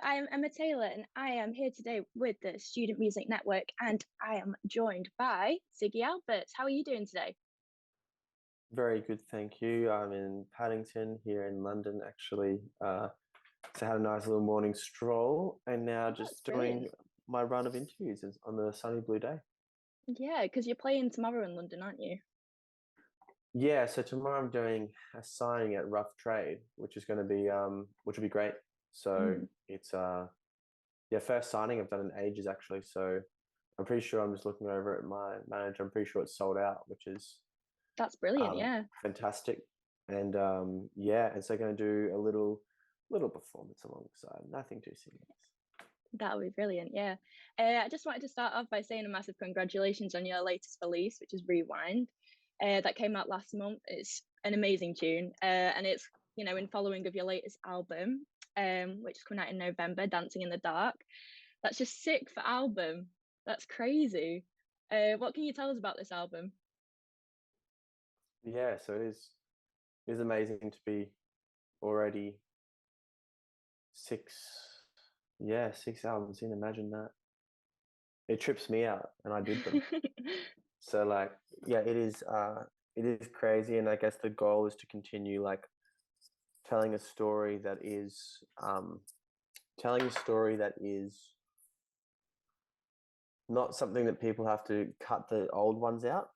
I'm Emma Taylor, and I am here today with the Student Music Network, and I am joined by Ziggy Alberts. How are you doing today? Very good, thank you. I'm in Paddington here in London, actually. So I had a nice little morning stroll, and now Oh, that's just doing brilliant. my run of interviews on the sunny blue day. Yeah, because you're playing tomorrow in London, aren't you? Yeah, so tomorrow I'm doing a signing at Rough Trade, which will be great. So Mm, it's yeah, first signing I've done in ages actually. So I'm pretty sure I'm just looking over at my manager. I'm pretty sure it's sold out, which is that's brilliant. Yeah, fantastic. And yeah, and so going to do a little performance alongside, nothing too serious. that would be brilliant. Yeah. I just wanted to start off by saying a massive congratulations on your latest release, which is Rewind. That came out last month. It's an amazing tune, and it's in following of your latest album, which is coming out in November, Dancing in the Dark. That's just sick for album. That's crazy. What can you tell us about this album? Yeah, so it is amazing to be already six, yeah, 6 albums in. Imagine that. It trips me out, and I did them. So like, yeah, it is crazy, and I guess the goal is to continue like telling a story that is telling a story that is not something that people have to cut the old ones out.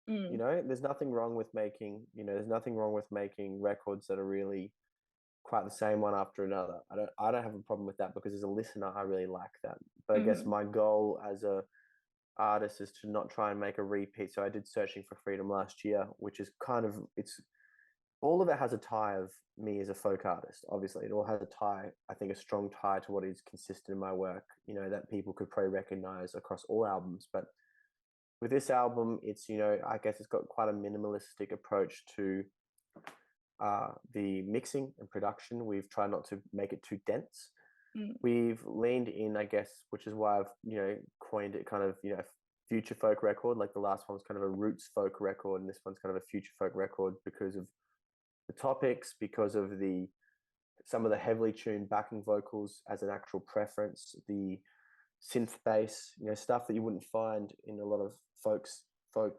Mm, There's nothing wrong with there's nothing wrong with making records that are really quite the same one after another. I don't have a problem with that because as a listener I really like that. But I guess hmm. my goal as a artist is to not try and make a repeat. So I did Searching for Freedom last year, which is kind of it's all of it has a tie of me as a folk artist. Obviously, it all has a tie, I think, a strong tie to what is consistent in my work, that people could probably recognize across all albums. But with this album, I guess it's got quite a minimalistic approach to the mixing and production. We've tried not to make it too dense. Mm, We've leaned in, I guess, which is why I've, coined it kind of, future folk record. Like the last one was kind of a roots folk record, and this one's kind of a future folk record because of the topics, because of the some of the heavily tuned backing vocals as an actual preference, the synth bass, stuff that you wouldn't find in a lot of folk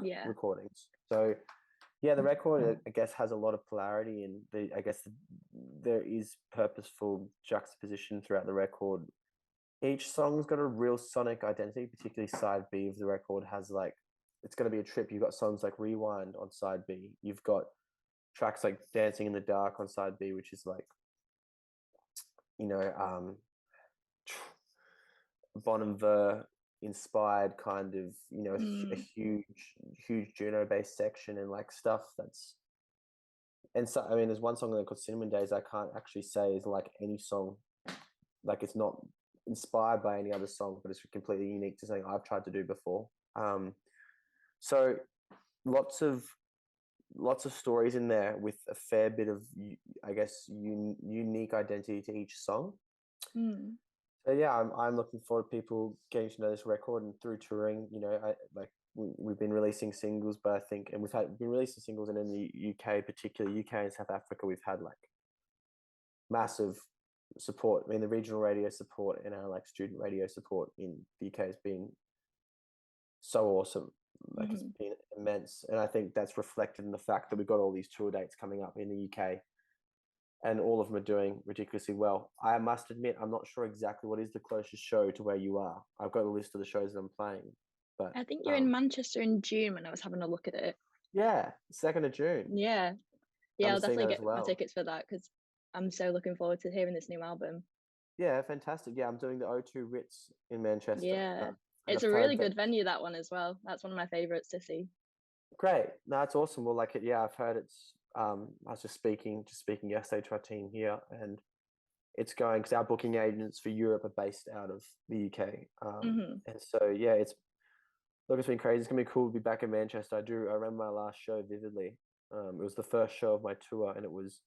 yeah. recordings. So yeah, the record I guess has a lot of polarity, and I guess there is purposeful juxtaposition throughout the record. Each song's got a real sonic identity, particularly side B of the record has like it's going to be a trip. You've got songs like Rewind on side B. You've got tracks like Dancing in the Dark on side B, which is like you know um Bon Ver inspired kind of a Mm, huge Juno based section and like stuff that's and so I mean there's one song that called Cinnamon Days I can't actually say is like any song, like it's not inspired by any other song, but it's completely unique to something I've tried to do before. So lots of stories in there with a fair bit of I guess unique identity to each song. mm, So yeah, I'm looking forward to people getting to know this record and through touring. We've been releasing singles, but I think, and been releasing singles, and in the UK, particularly UK and South Africa, we've had like massive support. I mean, the regional radio support and our like student radio support in the UK has been so awesome. Like it's hmm. been immense, and I think that's reflected in the fact that we've got all these tour dates coming up in the UK and all of them are doing ridiculously well. I must admit, I'm not sure exactly what is the closest show to where you are. I've got a list of the shows that I'm playing, but I think you're in Manchester in June when I was having a look at it. yeah, 2nd of June. Yeah, yeah, I'm I'll seeing definitely that as get my well. tickets for that because I'm so looking forward to hearing this new album. Yeah, fantastic. Yeah, I'm doing the O2 Ritz in Manchester, Yeah, and it's I've a heard really that. good venue, that one as well. That's one of my favorites to see. Great, no, it's awesome. Well, like it, yeah, I've heard it's. I was just speaking yesterday to our team here, and it's going because our booking agents for Europe are based out of the UK, Hmm. and so yeah, it's been crazy. It's gonna be cool to be back in Manchester. I remember my last show vividly. It was the first show of my tour, and it was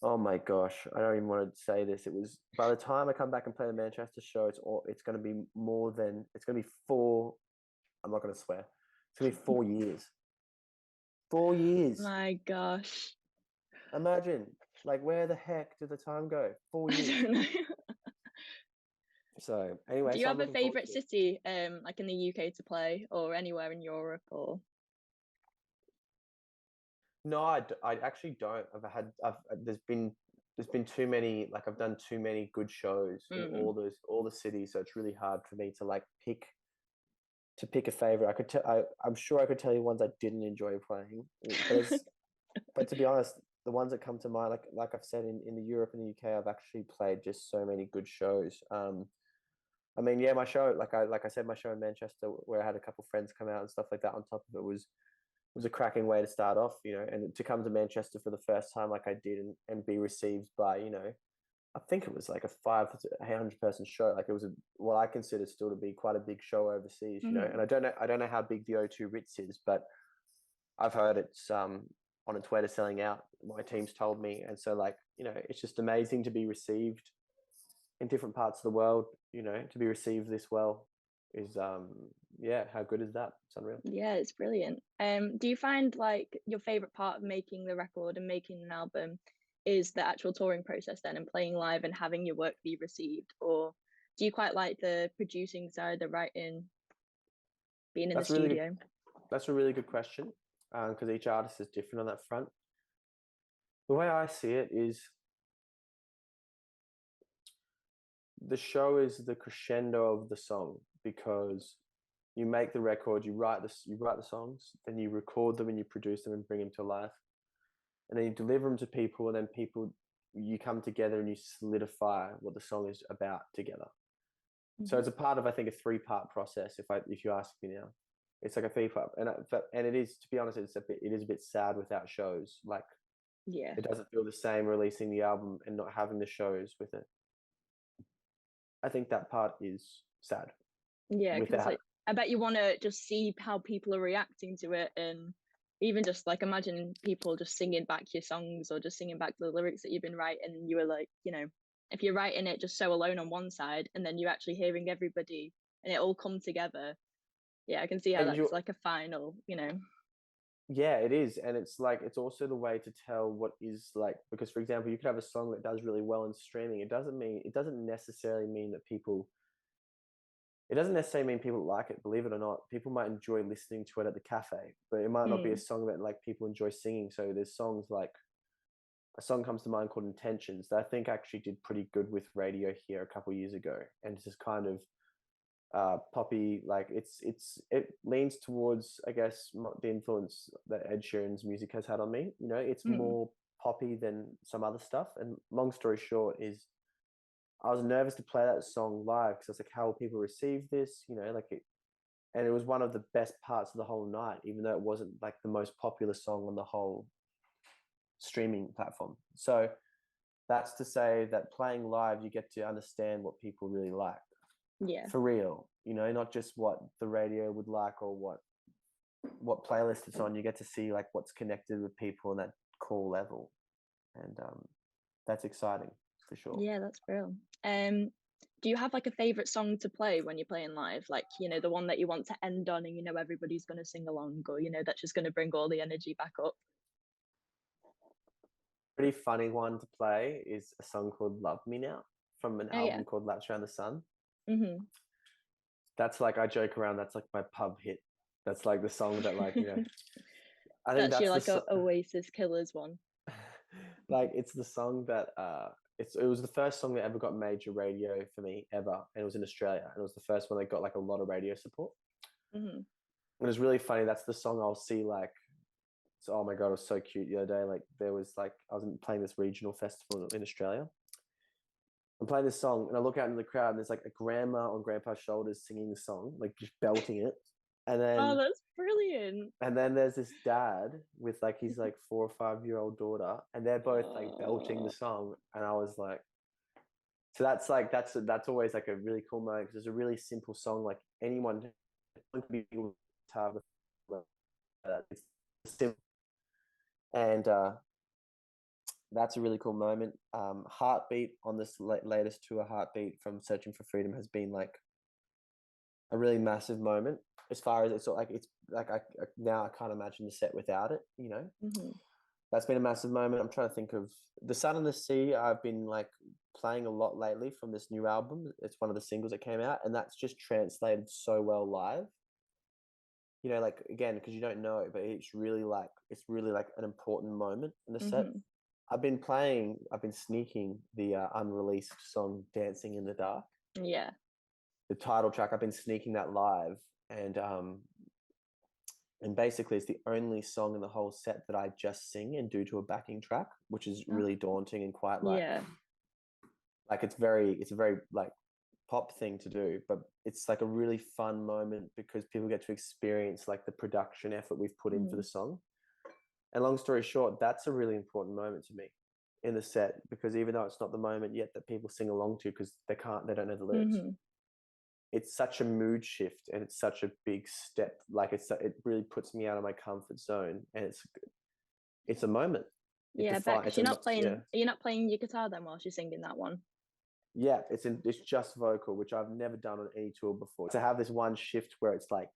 oh my gosh, I don't even want to say this. It was by the time I come back and play the Manchester show, it's gonna be more than it's gonna be four. I'm not gonna swear. It's gonna be 4 years. 4 years. My gosh. Imagine, like, where the heck did the time go? 4 I years. don't know. So anyway, Do you so I'm have a looking forward favorite to it. city, like in the UK to play, or anywhere in Europe, or? No, I actually don't. There's been too many, like I've done too many good shows in Mm. all the cities, so it's really hard for me to like pick a favorite. I'm sure I could tell you ones I didn't enjoy playing, but to be honest, the ones that come to mind, like I've said in the Europe and the UK, I've actually played just so many good shows. I mean, yeah, my show, like I said, my show in Manchester, where I had a couple friends come out and stuff like that. On top of it was a cracking way to start off, and to come to Manchester for the first time, like I did, and be received by, I think it was like a 500 person show. Like it was what I consider still to be quite a big show overseas, Mm. and I don't know how big the O2 Ritz is, but I've heard it's on its way to selling out. My team's told me, and so like it's just amazing to be received in different parts of the world. To be received this well is yeah, how good is that? It's unreal. Yeah, it's brilliant. Do you find like your favorite part of making the record and making an album is the actual touring process then and playing live and having your work be received? Or do you quite like the producing side, the writing, being in the That's a really good. studio? That's a really good question, because each artist is different on that front. The way I see it is the show is the crescendo of the song, because you make the record, you write the songs, then you record them and you produce them and bring them to life, and then you deliver them to people, and then you come together and you solidify what the song is about together. So Mm-hmm. it's a part of, I think, a 3-part process. If you ask me now, it's like a 3-part, and it is, to be honest, it is a bit sad without shows. Like Yeah. it doesn't feel the same releasing the album and not having the shows with it. I think that part is sad. Yeah, because Without like I bet you want to just see how people are reacting to it, and even just like imagine people just singing back your songs or just singing back the lyrics that you've been writing. And you were like, if you're writing it just so alone on one side, and then you're actually hearing everybody and it all come together. Yeah, I can see how and that's you like a final. Yeah, it is, and it's like it's also the way to tell what is like, because for example, you could have a song that does really well in streaming. It doesn't necessarily mean that people it doesn't necessarily mean people like it. Believe it or not, people might enjoy listening to it at the cafe, but it might not be a Mm, song that like people enjoy singing. So there's songs like, a song comes to mind called Intentions that I think actually did pretty good with radio here a couple of years ago, and it's just kind of poppy. Like it leans towards, I guess, the influence that Ed Sheeran's music has had on me. It's mm, more poppy than some other stuff. And long story short is, I was nervous to play that song live because I was like, how will people receive this? And it was one of the best parts of the whole night, even though it wasn't like the most popular song on the whole streaming platform. So that's to say that playing live, you get to understand what people really like yeah. for real, not just what the radio would like, or what playlist it's on. You get to see like what's connected with people on that core level, and that's exciting for sure. Yeah, that's real. Do you have like a favorite song to play when you're playing live? Like, the one that you want to end on and everybody's gonna sing along, or that's just gonna bring all the energy back up. Pretty funny one to play is a song called Love Me Now, from an Oh yeah. album called Laps Around the Sun. Mm-hmm. That's like, I joke around, that's like my pub hit. That's like the song that, like, I think That's your that's like a Oasis Killers one. like it's the song that it was the first song that ever got major radio for me ever, and it was in Australia, and it was the first one that got like a lot of radio support. Mm-hmm. And it was really funny. That's the song I'll see, like, so, oh my god, it was so cute the other day. Like there was like, I was playing this regional festival in Australia. I'm playing this song and I look out into the crowd and there's like a grandma on grandpa's shoulders singing the song, like just belting it. And Oh, then that's brilliant. there's this dad with like his like 4 or 5 year old daughter, and they're both like belting the song. And I was like, so that's like, that's always like a really cool moment, because it's a really simple song. Like anyone can be able to have that. It's simple. And that's a really cool moment. Heartbeat on this latest tour, Heartbeat from Searching for Freedom, has been like a really massive moment. As far as it's like I now I can't imagine the set without it. Mm-hmm. That's been a massive moment. I'm trying to think of The Sun and the Sea. I've been like playing a lot lately from this new album. It's one of the singles that came out, and that's just translated so well live. You know, like again, because you don't know, but it's really like an important moment in the set. Mm-hmm. I've been sneaking the unreleased song "Dancing in the Dark," Yeah. the title track. I've been sneaking that live, and basically it's the only song in the whole set that I just sing and do to a backing track, which is Oh, really daunting and quite yeah. like it's a very like pop thing to do, but it's like a really fun moment because people get to experience like the production effort we've put in for the Mm. song. And long story short, that's a really important moment to me in the set, because even though it's not the moment yet that people sing along to because they don't know the lyrics, Mm-hmm. it's such a mood shift and it's such a big step. Like it really puts me out of my comfort zone, and it's a moment. It Yeah, I bet, defines. because It's a are yeah. you not playing your guitar then whilst you're singing that one? Yeah, it's just vocal, which I've never done on any tour before. To have this one shift where it's like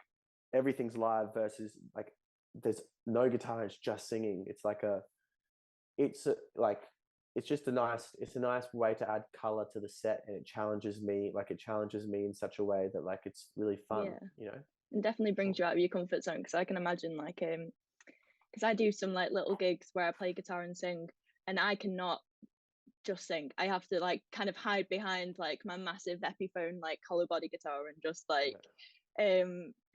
everything's live versus like there's no guitar, it's just singing. Like it's a nice way to add color to the set, and it challenges me in such a way that like it's really fun, Yeah. you know. It definitely brings you out of your comfort zone, because I can imagine like because I do some like little gigs where I play guitar and sing, and I cannot just sing. I have to like kind of hide behind like my massive Epiphone like hollow body guitar and just like Yeah.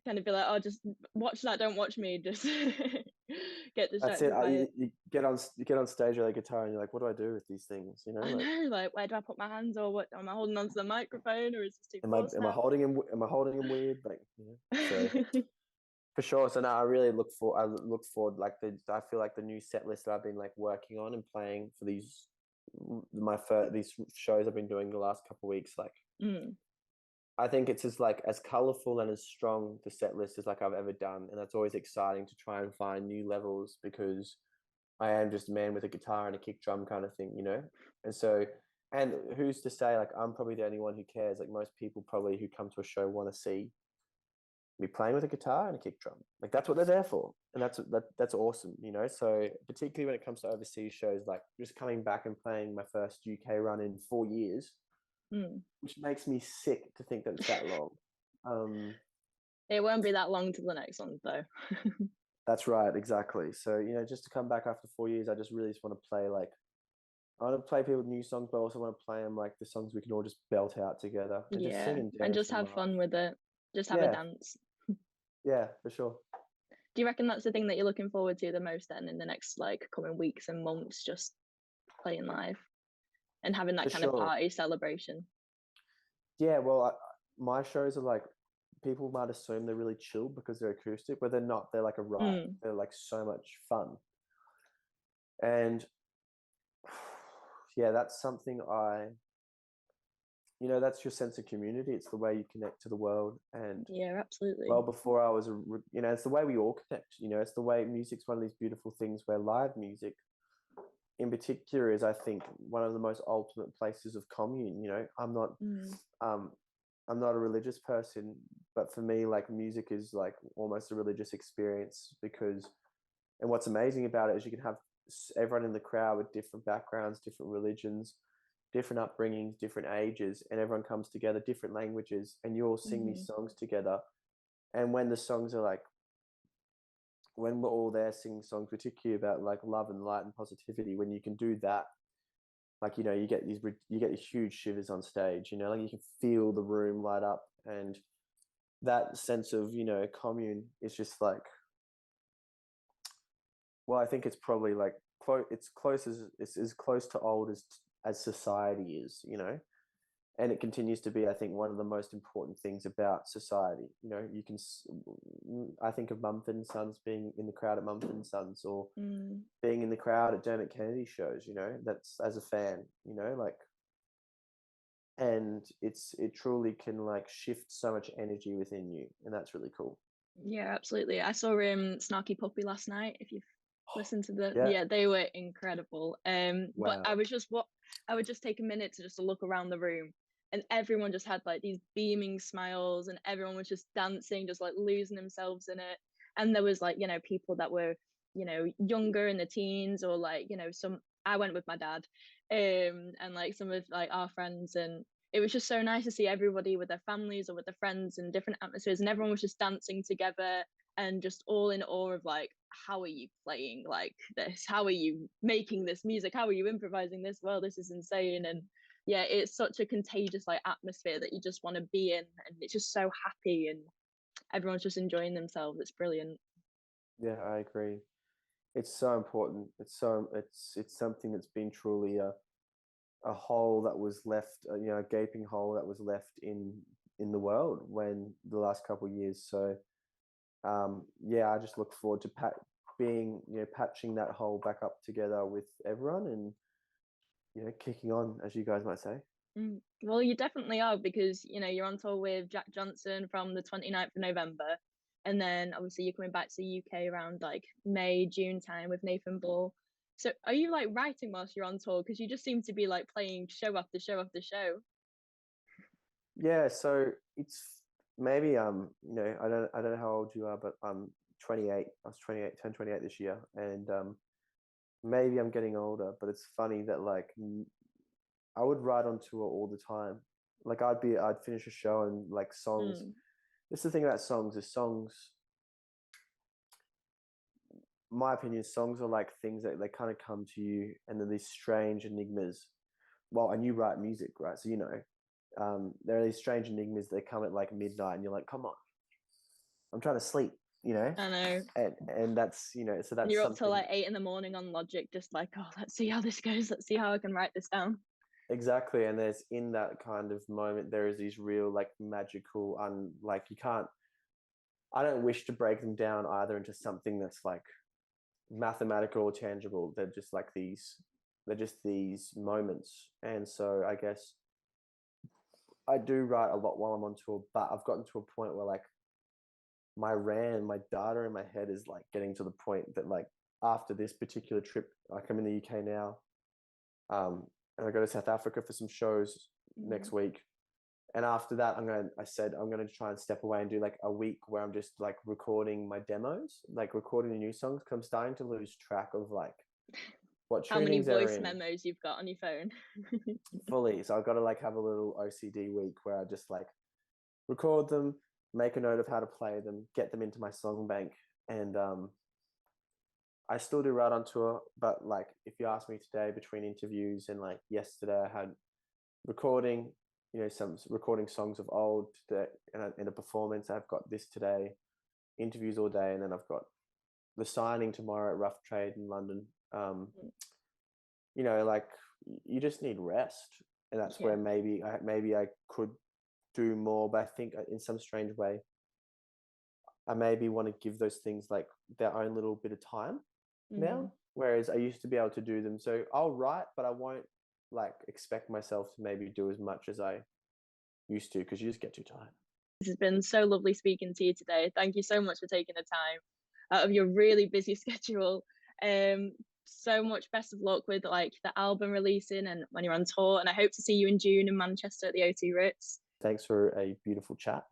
kind of be like, oh, just watch that, don't watch me, just get That's it. distracted by it. You get on stage with a guitar and you're like, what do I do with these things? You know, I like know, like, where do I put my hands, or what am I holding onto the microphone, or is this too close now? am I holding him weird? Like, you know, so for sure. So now I look forward like I feel like the new set list that I've been like working on and playing for these shows I've been doing the last couple of weeks. Like Mm, I think it's as colorful and as strong the set list as like I've ever done, and that's always exciting to try and find new levels because I am just a man with a guitar and a kick drum kind of thing, you know. And so, and who's to say like I'm probably the only one who cares? Like most people probably who come to a show want to see me playing with a guitar and a kick drum. Like that's what they're there for, and that's awesome, you know. So particularly when it comes to overseas shows, like just coming back and playing my first UK run in 4 years, mm. which makes me sick to think that it's that long. Um, It won't be that long till the next one though. that's right, exactly. So you know, just to come back after 4 years, I just want to play like I want to play people new songs, but I also want to play them like the songs we can all just belt out together and just Yeah, sing and and dance just and have laugh. fun with it, just have a Yeah, dance. yeah, for sure. Do you reckon that's the thing that you're looking forward to the most then in the next like coming weeks and months, just playing live and having that For kind of sure. party celebration? Yeah, well, my shows are like people might assume they're really chill because they're acoustic, but they're not. They're like a riot. Mm, They're like so much fun. And yeah, that's something that's your sense of community. It's the way you connect to the world. And yeah, absolutely. well, before I was, it's the way we all connect. You know, it's the way music's one of these beautiful things where live music in particular is, I think, one of the most ultimate places of commune. You know, Mm, um, I'm not a religious person, but for me, like music is like almost a religious experience because, and what's amazing about it is you can have everyone in the crowd with different backgrounds, different religions, different upbringings, different ages, and everyone comes together, different languages, and you all sing these mm-hmm. songs together. And when the songs are like, when we're all there singing songs, particularly about like love and light and positivity, when you can do that, like you get these huge shivers on stage, you know, like you can feel the room light up, and that sense of commune is just like, well, I think it's probably like it's as close to old as society is, you know. And it continues to be, I think, one of the most important things about society. You know, I think of Mumford and Sons being in the crowd at Mumford and Sons, or Mm. being in the crowd at Dermot Kennedy shows, you know. That's as a fan, you know, like, and it truly can like shift so much energy within you, and that's really cool. Yeah, absolutely. I saw Snarky Puppy last night. If you've listened to the, Yeah. yeah, they were incredible. But Wow. I would just take a minute to just look around the room, and everyone just had like these beaming smiles, and everyone was just dancing, just like losing themselves in it. And there was like, people that were, you know, younger in the teens, or like, you know, some I went with my dad, and like some of like our friends, and it was just so nice to see everybody with their families or with their friends in different atmospheres, and everyone was just dancing together and just all in awe of like, how are you playing like this? How are you making this music? How are you improvising this? Well, this is insane. And yeah, it's such a contagious like atmosphere that you just want to be in, and it's just so happy, and everyone's just enjoying themselves. It's brilliant. Yeah, I agree. It's so important. It's something that's been truly a hole that was left, a gaping hole that was left in the world when the last couple of years. So yeah, I just look forward to being, patching that hole back up together with everyone, and kicking on, as you guys might say. Well, you definitely are, because you know you're on tour with Jack Johnson from the 29th of November, and then obviously you're coming back to the UK around like May, June time with Nathan Ball. So are you like writing whilst you're on tour? Because you just seem to be like playing show after show after show. Yeah, so it's maybe I don't know how old you are, but I'm 28. I was 28, turned 28 this year, and maybe I'm getting older. But it's funny that like I would write on tour all the time. Like I'd finish a show and like songs. Mm. This is the thing about songs is songs. My opinion, songs are like things that they kind of come to you, and then these strange enigmas. Well, and you write music, right? So there are these strange enigmas that come at like midnight, and you're like, come on, I'm trying to sleep, I know. and that's so And that's you're up till something. like 8 in the morning on Logic, just like, oh, let's see how this goes. Let's see how I can write this down. Exactly, and there's in that kind of moment there is these real like magical like you can't. I don't wish to break them down either into something that's like mathematical or tangible. They're just like these. They're just these moments, and so I guess I do write a lot while I'm on tour, but I've gotten to a point where like my data in my head is like getting to the point that like after this particular trip, like I'm in the UK now, and I go to South Africa for some shows Mm. next week. And after that, I said I'm gonna try and step away and do like a week where I'm just like recording my demos, like recording the new songs, because I'm starting to lose track of like what How many tunings are voice in memos you've got on your phone? fully. So I've got to like have a little OCD week where I just like record them, make a note of how to play them, get them into my song bank, and I still do write on tour. But like, if you ask me today, between interviews and like yesterday, I had recording, some recording songs of old that in a performance. I've got this today, interviews all day, and then I've got the signing tomorrow at Rough Trade in London. Like you just need rest, and that's Yeah. where maybe I could do more. But I think in some strange way, I maybe want to give those things like their own little bit of time Mm. now, whereas I used to be able to do them. So I'll write, but I won't like expect myself to maybe do as much as I used to, because you just get too tired. This has been so lovely speaking to you today. Thank you so much for taking the time out of your really busy schedule. Um, so much best of luck with like the album releasing and when you're on tour. And I hope to see you in June in Manchester at the O2 Ritz. Thanks for a beautiful chat.